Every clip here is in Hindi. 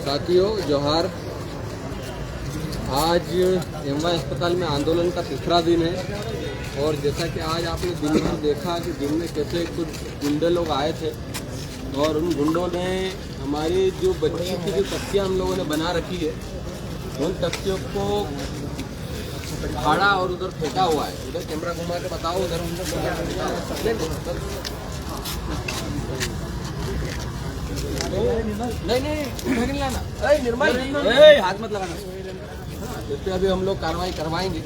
साथियों जोहार। आज एमवाय अस्पताल में आंदोलन का तीसरा दिन है और जैसा कि आज आपने दिन भर देखा कि दिन में कैसे कुछ गुंडे लोग आए थे और उन गुंडों ने हमारी जो बच्ची की जो तख्तियाँ हम लोगों ने बना रखी है उन तख्तियों को फाड़ा और उधर फेंका हुआ है। उधर कैमरा घुमा के बताओ, उधर नहीं लाना, निर्मल हाथ मत लगाना। इस पर अभी हम लोग कार्रवाई करवाएंगे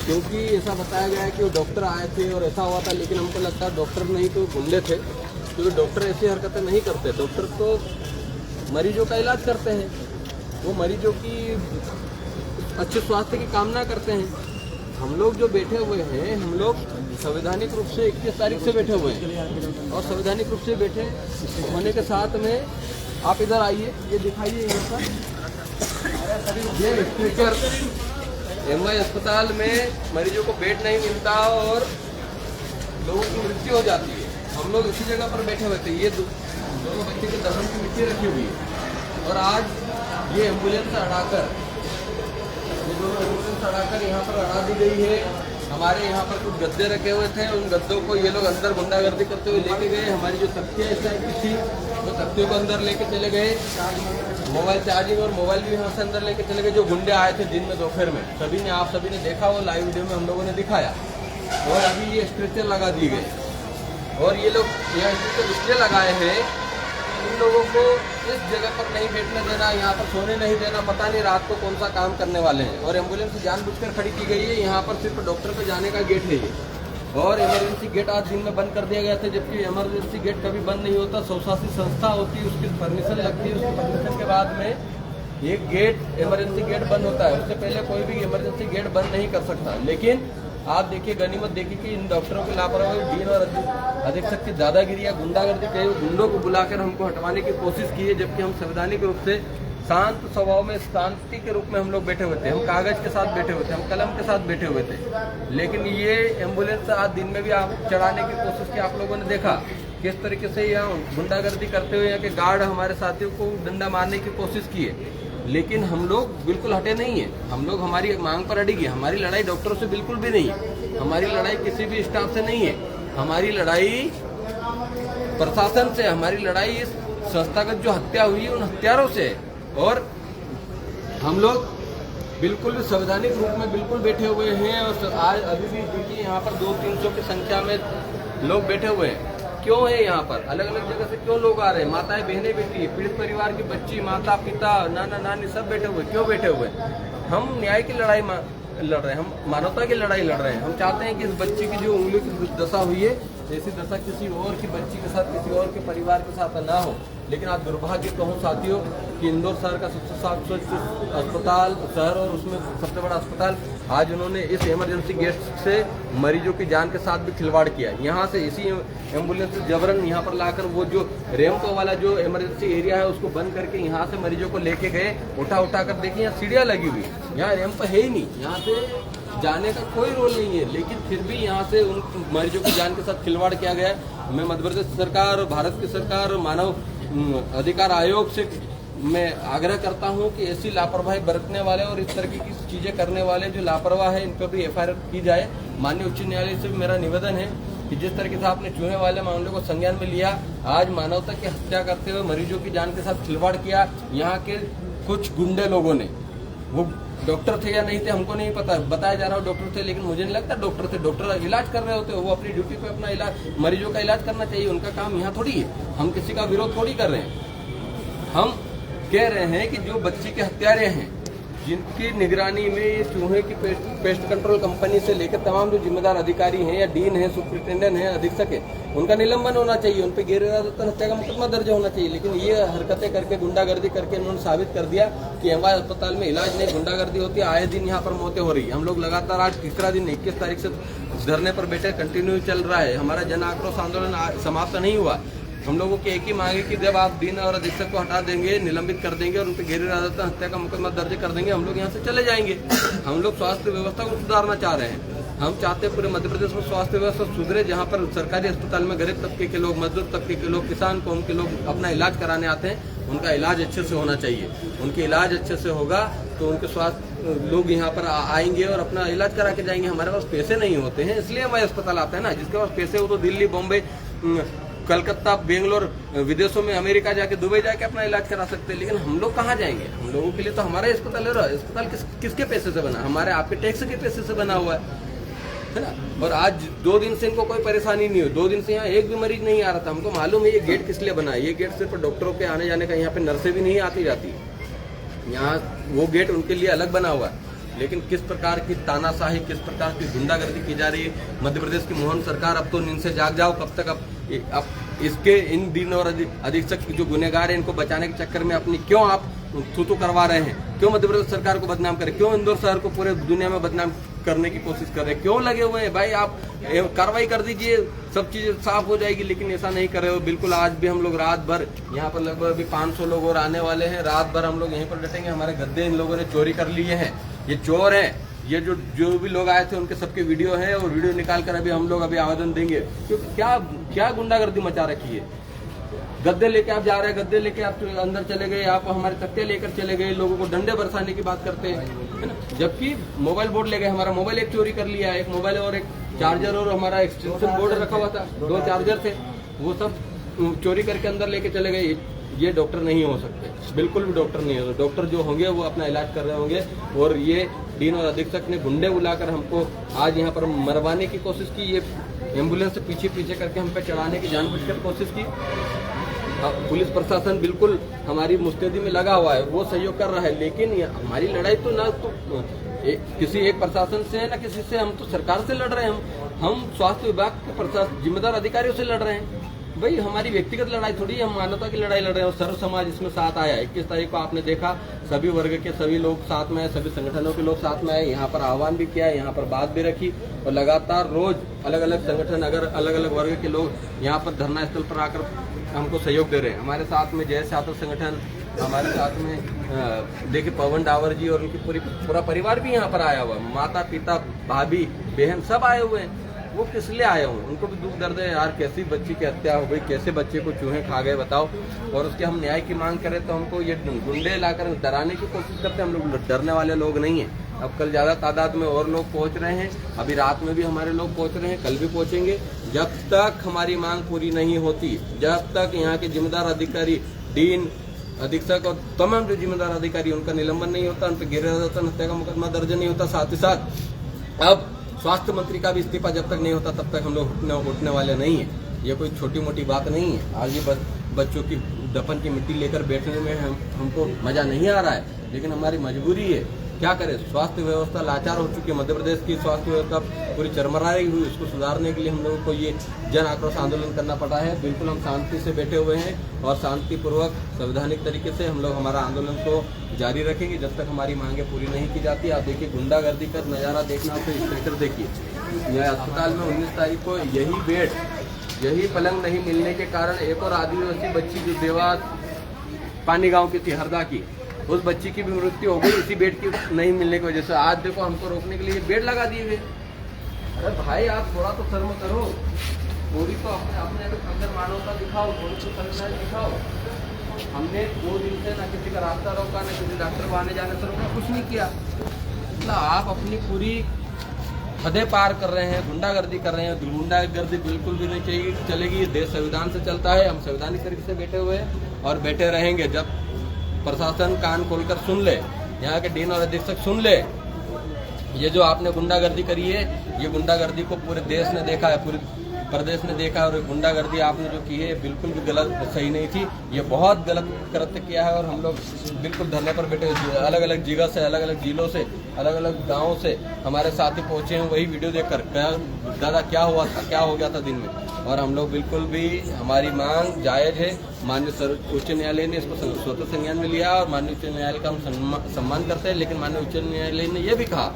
क्योंकि ऐसा बताया गया है कि वो डॉक्टर आए थे और ऐसा हुआ था, लेकिन हमको लगता है डॉक्टर नहीं तो गुंडे थे, क्योंकि डॉक्टर ऐसी हरकतें नहीं करते। डॉक्टर तो मरीजों का इलाज करते हैं, वो मरीजों की अच्छे स्वास्थ्य की कामना करते हैं। हम लोग जो बैठे हुए हैं, हम लोग संवैधानिक रूप से 21 तारीख से बैठे हुए हैं और संवैधानिक रूप से बैठे होने के साथ में आप इधर आइए, ये दिखाइए यहाँ पर ये स्पीकर। एमवाय अस्पताल में मरीजों को बेड नहीं मिलता और लोगों की मृत्यु हो जाती है। हम लोग इसी जगह पर बैठे हुए थे, ये दोनों बच्चे के दफन की मिट्टी रखी हुई है और आज ये एम्बुलेंस अड़ाकर यहाँ पर अड़ा दी गई है। हमारे यहाँ पर कुछ गद्दे रखे हुए थे, उन गद्दों को ये लोग अंदर गुंडागर्दी करते हुए लेके गए। हमारी जो तख्तियाँ इस टाइप की थी तो तख्तियों को अंदर लेके चले गए। मोबाइल चार्जिंग और मोबाइल भी यहाँ से अंदर लेके चले गए। जो गुंडे आए थे दिन में दोपहर में, आप सभी ने देखा, वो लाइव वीडियो में हम लोगों ने दिखाया। और अभी ये स्ट्रेचर लगा दिए गए और ये लोग यहाँ स्ट्रेचर इसलिए लगाए हैं इन लोगों को इस जगह पर नहीं बैठने देना, यहाँ पर सोने नहीं देना। पता नहीं रात को कौन सा काम करने वाले हैं। और एम्बुलेंस जानबूझकर खड़ी की गई है। यहाँ पर सिर्फ डॉक्टर को जाने का गेट है ये, और इमरजेंसी गेट आज दिन में बंद कर दिया गया था, जबकि इमरजेंसी गेट कभी बंद नहीं होता। स्वशासी संस्था होती है, उसकी परमिशन लगती है, उसकी परमिशन के बाद में एक गेट इमरजेंसी गेट बंद होता है। उससे पहले कोई भी इमरजेंसी गेट बंद नहीं कर सकता। लेकिन आप देखिए, गनीमत देखिए कि इन डॉक्टरों की लापरवाही, डीन और अधीक्षक की दादागिरी या गुंडागर्दी कई गुंडों को बुलाकर हमको हटवाने की कोशिश की है, जबकि हम संवैधानिक रूप से शांत स्वभाव में शांति के रूप में हम लोग बैठे हुए थे। हम कागज के साथ बैठे हुए थे, हम कलम के साथ बैठे हुए थे। लेकिन ये एम्बुलेंस आज दिन में भी आप चढ़ाने की कोशिश की। आप लोगों ने देखा किस तरीके से यहाँ गुंडागर्दी करते हुए यहाँ के गार्ड हमारे साथियों को डंडा मारने की कोशिश की है। लेकिन हम लोग बिल्कुल हटे नहीं है। हम लोग हमारी मांग पर अड़ेगी। हमारी लड़ाई डॉक्टरों से बिल्कुल भी नहीं है, हमारी लड़ाई किसी भी स्टाफ से नहीं है, हमारी लड़ाई प्रशासन से, हमारी लड़ाई इस संस्थागत जो हत्या हुई है उन हत्यारों से है। और हम लोग बिल्कुल संवैधानिक रूप में बिल्कुल बैठे हुए हैं। और आज अभी भी देखिए यहाँ पर 200-300 की संख्या में लोग बैठे हुए हैं। क्यों है यहाँ पर? अलग अलग जगह से क्यों लोग आ रहे हैं? माताएं बहनें बैठी है, पीड़ित परिवार की बच्ची, माता पिता, नाना नानी सब बैठे हुए। क्यों बैठे हुए? हम न्याय की लड़ाई लड़ रहे हैं, हम मानवता की लड़ाई लड़ रहे हैं। हम चाहते हैं कि इस बच्ची की जो उंगली की दशा हुई है, ऐसी दशा किसी और की बच्ची के साथ, किसी और के परिवार के साथ ना हो। लेकिन आज दुर्भाग्य कहूँ साथियों कि इंदौर शहर का सबसे साफ स्वच्छ अस्पताल शहर और उसमें सबसे बड़ा अस्पताल, आज उन्होंने इस इमरजेंसी गेट से मरीजों की जान के साथ भी खिलवाड़ किया। यहाँ से इसी एम्बुलेंस से जबरन यहाँ पर लाकर वो जो रैंप वाला जो इमरजेंसी एरिया है उसको बंद करके यहाँ से मरीजों को लेके गए। उठा कर देखिए, यहाँ सीढ़ियाँ लगी हुई, यहाँ रैंप है ही नहीं, यहाँ से जाने का कोई रोल नहीं है। लेकिन फिर भी यहाँ से उन मरीजों की जान के साथ खिलवाड़ किया गया है। मैं मध्य प्रदेश सरकार, भारत की सरकार, मानव अधिकार आयोग से मैं आग्रह करता हूँ कि ऐसी लापरवाही बरतने वाले और इस तरह की चीजें करने वाले जो लापरवाह है, इन पर भी FIR की जाए। माननीय उच्च न्यायालय से भी मेरा निवेदन है कि जिस तरीके से आपने चूहे वाले मामले को संज्ञान में लिया, आज मानवता की हत्या करते हुए मरीजों की जान के साथ खिलवाड़ किया। यहाँ के कुछ गुंडे लोगों ने, वो डॉक्टर थे या नहीं थे हमको नहीं पता, बताया जा रहा है डॉक्टर थे, लेकिन मुझे नहीं लगता डॉक्टर थे। डॉक्टर इलाज कर रहे होते, वो अपनी ड्यूटी पे अपना इलाज, मरीजों का इलाज करना चाहिए, उनका काम यहाँ थोड़ी है। हम किसी का विरोध थोड़ी कर रहे हैं। हम कह रहे हैं कि जो बच्ची के हत्यारे हैं, जिनकी निगरानी में ये चूहे की पेस्ट कंट्रोल कंपनी से लेकर तमाम जो जिम्मेदार अधिकारी हैं या डीन है, सुपरिटेंडेंट है, अधीक्षक है, उनका निलंबन होना चाहिए, उन पर गैर इरादतन हत्या का मुकदमा दर्ज होना चाहिए। लेकिन ये हरकतें करके, गुंडागर्दी करके इन्होंने साबित कर दिया कि एमवाय अस्पताल में इलाज नहीं, गुंडागर्दी होती है। आए दिन यहाँ पर मौतें हो रही है। हम लोग लगातार आज तीसरा दिन 21 तारीख से धरने पर बैठे, कंटिन्यू चल रहा है। हमारा जन आक्रोश आंदोलन समाप्त नहीं हुआ। हम लोगों की एक ही मांग है कि जब आप डीन और अधीक्षक को हटा देंगे, निलंबित कर देंगे और उन पर गैर इरादतन हत्या का मुकदमा दर्ज कर देंगे, हम लोग यहाँ से चले जाएंगे। हम लोग स्वास्थ्य व्यवस्था को सुधारना चाह रहे हैं। हम चाहते हैं पूरे मध्य प्रदेश में स्वास्थ्य व्यवस्था सुधरे, जहाँ पर सरकारी अस्पताल में गरीब तबके के लोग, मजदूर तबके के लोग, किसान कौम के लोग अपना इलाज कराने आते हैं, उनका इलाज अच्छे से होना चाहिए। उनके इलाज अच्छे से होगा तो उनके स्वास्थ्य लोग यहाँ पर आएंगे और अपना इलाज करा के जाएंगे। हमारे पास पैसे नहीं होते हैं, इसलिए हमारे अस्पताल आते हैं ना। जिसके पास पैसे हो तो दिल्ली, बॉम्बे, कलकत्ता, बेंगलोर, विदेशों में, अमेरिका जाके, दुबई जाके अपना इलाज करा सकते हैं। लेकिन हम लोग कहाँ जाएंगे? हम लोगों के लिए तो हमारा अस्पताल है। अस्पताल किसके पैसे से बना? हमारे आपके टैक्स के पैसे से बना हुआ है ना। और आज 2 दिन से इनको कोई परेशानी नहीं हुई। 2 दिन से यहाँ एक भी मरीज नहीं आ रहा था। हमको मालूम है ये गेट किस लिए बना है। ये गेट सिर्फ डॉक्टरों के आने जाने का, यहाँ पे नर्सें भी नहीं आती जाती, यहाँ वो गेट उनके लिए अलग बना हुआ है। लेकिन किस प्रकार की तानाशाही, किस प्रकार की गुंडागर्दी की जा रही है मध्य प्रदेश की मोहन सरकार, अब तो नींद से जाग जाओ। कब तक? अब इसके इन दिन और अधीक्षक जो गुनहगार है, इनको बचाने के चक्कर में अपनी क्यों आप थू करवा रहे हैं? क्यों मध्य प्रदेश सरकार को बदनाम करें? क्यों इंदौर शहर को पूरे दुनिया में बदनाम करने की कोशिश कर रहे हैं? क्यों लगे हुए हैं? भाई आप कार्रवाई कर दीजिए, सब चीजें साफ हो जाएगी। लेकिन ऐसा नहीं कर रहे हो बिल्कुल। आज भी हम लोग रात भर यहाँ पर, लगभग अभी 500 लोग और आने वाले हैं। रात भर हम लोग यहीं पर डटेंगे। हमारे गद्दे इन लोगों ने चोरी कर लिए हैं। ये चोर हैं। ये जो भी लोग आए थे उनके सबके वीडियो है, और वीडियो निकाल कर अभी हम लोग आवेदन देंगे। क्योंकि क्या गुंडागर्दी मचा रखी है। गद्दे लेके आप जा रहे हैं, गद्दे लेके आप अंदर चले गए, आप हमारे तख्ते लेकर चले गए, लोगों को डंडे बरसाने की बात करते हैं, है ना। जबकि मोबाइल बोर्ड ले गए, हमारा मोबाइल एक चोरी कर लिया, एक मोबाइल और एक चार्जर और हमारा एक्सटेंशन बोर्ड रखा हुआ था, 2 चार्जर थे, वो सब चोरी करके अंदर लेके चले गए। ये डॉक्टर नहीं हो सकते, बिल्कुल भी डॉक्टर नहीं हो। डॉक्टर जो होंगे वो अपना इलाज कर रहे होंगे। और ये डीन और अधीक्षक ने गुंडे बुलाकर हमको आज यहाँ पर मरवाने की कोशिश की। ये एम्बुलेंस से पीछे करके हम पे चढ़ाने की जानबूझकर कोशिश की। पुलिस प्रशासन बिल्कुल हमारी मुस्तैदी में लगा हुआ है, वो सहयोग कर रहा है। लेकिन हमारी लड़ाई तो ना तो किसी एक प्रशासन से है ना किसी से, हम तो सरकार से लड़ रहे हैं। हम स्वास्थ्य विभाग के जिम्मेदार अधिकारियों से लड़ रहे हैं। भाई हमारी व्यक्तिगत लड़ाई थोड़ी है, हम मानवता की लड़ाई लड़ रहे हैं। और सर्व समाज इसमें साथ आया। 21 तारीख को आपने देखा, सभी वर्ग के सभी लोग साथ में आए, सभी संगठनों के लोग साथ में आए। यहाँ पर आह्वान भी किया, यहाँ पर बात भी रखी। और लगातार रोज अलग अलग संगठन, अगर अलग अलग वर्ग के लोग यहाँ पर धरना स्थल पर आकर हमको सहयोग दे रहे हैं। हमारे साथ में जय छात्र संगठन, हमारे साथ में देखिए पवन डावर जी और उनकी पूरा परिवार भी यहाँ पर आया हुआ है। माता पिता, भाभी बहन सब आए हुए हैं। वो किस लिए आए हुए? उनको भी दुख दर्द है यार, कैसी बच्ची की हत्या हो गई, कैसे बच्चे को चूहे खा गए बताओ। और उसके हम न्याय की मांग करें तो हमको ये गुंडे लाकर डराने की कोशिश करते हैं। हम लोग डरने वाले लोग नहीं हैं। अब कल ज्यादा तादाद में और लोग पहुंच रहे हैं, अभी रात में भी हमारे लोग पहुंच रहे हैं, कल भी पहुंचेंगे। जब तक हमारी मांग पूरी नहीं होती, जब तक यहाँ के जिम्मेदार अधिकारी, डीन, अधीक्षक और तमाम जो जिम्मेदार अधिकारी, उनका निलंबन नहीं होता, उन पर गिरफ्तार हत्या का मुकदमा दर्ज नहीं होता। साथ ही साथ अब स्वास्थ्य मंत्री का भी इस्तीफा जब तक नहीं होता तब तक हम लोग उठने वाले नहीं है। ये कोई छोटी मोटी बात नहीं है। आज ये बच्चों की दफन की मिट्टी लेकर बैठने में हमको मजा नहीं आ रहा है, लेकिन हमारी मजबूरी है। क्या करें? स्वास्थ्य व्यवस्था लाचार हो चुकी है। मध्य प्रदेश की स्वास्थ्य व्यवस्था पूरी चरमराई हुई। इसको सुधारने के लिए हम लोगों को ये जन आक्रोश आंदोलन करना पड़ा है। बिल्कुल हम शांति से बैठे हुए हैं और शांतिपूर्वक संवैधानिक तरीके से हम लोग हमारा आंदोलन को जारी रखेंगे जब तक हमारी मांगे पूरी नहीं की जाती। आप देखिए गुंडागर्दी का नज़ारा देखना हो तो स्ट्रेचर देखिए। यह अस्पताल में 19 तारीख को यही बेड, यही पलंग नहीं मिलने के कारण एक और आदिवासी बच्ची जो देवास पानी गाँव की थी, हरदा की, उस बच्ची की भी मृत्यु हो गई इसी बेड की नहीं मिलने की वजह से। आज देखो हमको रोकने के लिए बेड लगा दिए गए। अरे भाई आप थोड़ा तो शर्म करो, थोड़ी तो अपने अंदर मानवता दिखाओ, थोड़ी तो संविधान दिखाओ। हमने 2 दिन से ना किसी का रास्ता रोका, ना किसी डॉक्टर को आने जाने से रोका, कुछ नहीं किया। मतलब आप अपनी पूरी हदें पार कर रहे हैं, गुंडागर्दी कर रहे हैं। गुंडागर्दी बिल्कुल भी नहीं चाहिए चलेगी। देश संविधान से चलता है, हम संवैधानिक तरीके से बैठे हुए हैं और बैठे रहेंगे जब प्रशासन कान खोलकर सुन ले, यहाँ के डीन और अधीक्षक सुन ले। ये जो आपने गुंडागर्दी करी है, ये गुंडागर्दी को पूरे देश ने देखा है, पूरे प्रदेश ने देखा। और गुंडागर्दी आपने जो की है बिल्कुल भी गलत, सही नहीं थी। ये बहुत गलत कृत्य किया है और हम लोग बिल्कुल धरने पर बैठे, अलग अलग जगह से, अलग अलग जिलों से, अलग अलग गाँव से हमारे साथी पहुंचे हैं। वही वीडियो देखकर दादा क्या हुआ था, क्या हो गया था दिन में। और हम लोग बिल्कुल भी, हमारी मांग जायज है। माननीय उच्च न्यायालय ने इसको स्वतः संज्ञान में लिया और माननीय उच्च न्यायालय का हम सम्मान करते हैं। लेकिन माननीय उच्च न्यायालय ने यह भी कहा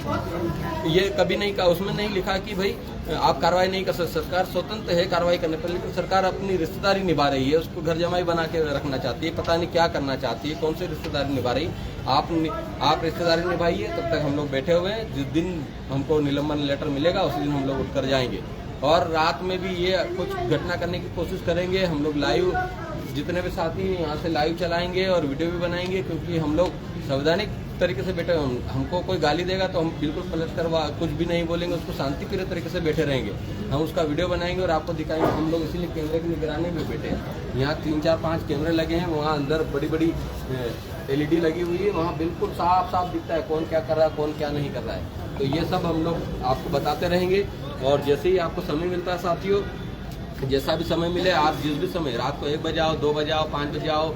ये कभी नहीं कहा, उसमें नहीं लिखा कि भाई आप कार्रवाई नहीं कर सकते। सरकार स्वतंत्र है कार्रवाई करने पर, लेकिन सरकार अपनी रिश्तेदारी निभा रही है, उसको घर जमाई बना के रखना चाहती है, पता नहीं क्या करना चाहती है, कौन सी रिश्तेदारी निभा रही। आप रिश्तेदारी निभाइए, तब तक हम लोग बैठे हुए हैं। जिस दिन हमको निलंबन लेटर मिलेगा उस दिन हम लोग उठकर जाएंगे, और रात में भी ये कुछ घटना करने की कोशिश करेंगे। हम लोग लाइव, जितने भी साथी यहाँ से लाइव चलाएंगे और वीडियो भी बनाएंगे, क्योंकि हम लोग संवैधानिक तरीके से बैठे। हमको कोई गाली देगा तो हम बिल्कुल पलट कर कुछ भी नहीं बोलेंगे, उसको शांतिप्रिय तरीके से बैठे रहेंगे। हम उसका वीडियो बनाएंगे और आपको दिखाएंगे। हम लोग इसीलिए कैमरे की निगरानी में बैठे हैं। यहाँ 3, 4, 5 कैमरे लगे हैं, वहाँ अंदर बड़ी बड़ी LED लगी हुई है, वहाँ बिल्कुल साफ साफ दिखता है कौन क्या कर रहा है, कौन क्या नहीं कर रहा है। तो ये सब हम लोग आपको बताते रहेंगे, और जैसे ही आपको समय मिलता है साथियों, जैसा भी समय मिले, आप जिस भी समय, रात को 1 बजे आओ, 2 बजे आओ, 5 बजे आओ,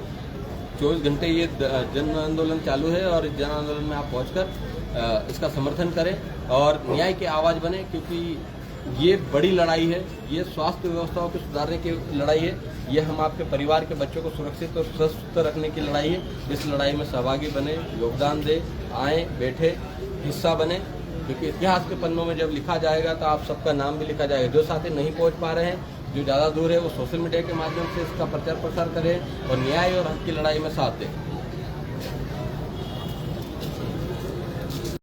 24 घंटे ये जन आंदोलन चालू है। और जन आंदोलन में आप पहुंचकर इसका समर्थन करें और न्याय की आवाज़ बने, क्योंकि ये बड़ी लड़ाई है, ये स्वास्थ्य व्यवस्थाओं को सुधारने की लड़ाई है, ये हम आपके परिवार के बच्चों को सुरक्षित और स्वस्थ रखने की लड़ाई है। इस लड़ाई में सहभागी बने, योगदान दें, आएँ, बैठे, हिस्सा बने, क्योंकि इतिहास के पन्नों में जब लिखा जाएगा तो आप सबका नाम भी लिखा जाएगा। जो साथी नहीं पहुंच पा रहे हैं, जो ज़्यादा दूर है, वो सोशल मीडिया के माध्यम से इसका प्रचार प्रसार करें और न्याय और हक की लड़ाई में साथ दें।